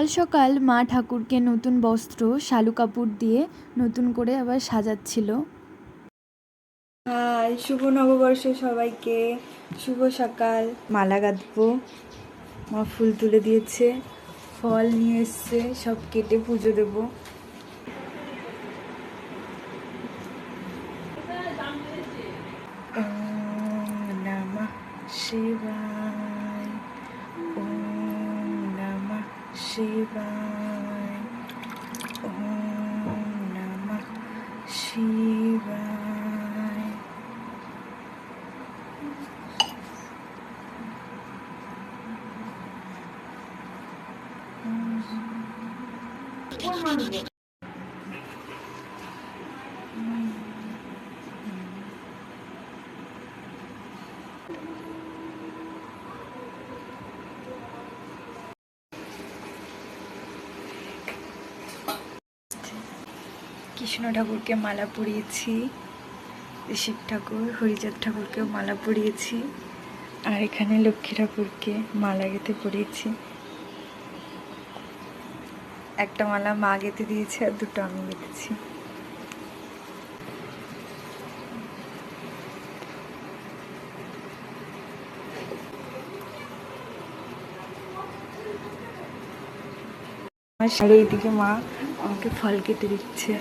সকাল সকাল মা ঠাকুরকে নতুন বস্ত্র শালু কাপড় দিয়ে নতুন করে আবার সাজাচ্ছিল। হাই, শুভ নববর্ষ সবাইকে। শুভ সকাল। মালা গাঁথবো, মা ফুল তুলে দিয়েছে, ফল নিয়ে এসছে, সব কেটে পুজো দেবো। ওম নমঃ শিবায়, ওম নমঃ শিবায়, ওম নমঃ শিবায়। কৃষ্ণ ঠাকুরকে মালা পরিয়েছি, শিব ঠাকুর হরিচাঁদ ঠাকুরকেও মালা পরিয়েছি, আর এখানে লক্ষ্মী ঠাকুরকে মালা গেঁথে পরিয়েছি। একটা মালা মা গেঁথে দিয়েছে আর দুটো আমি গেঁথেছি। আর এইদিকে মা আমাকে ফল কেটে দিচ্ছে।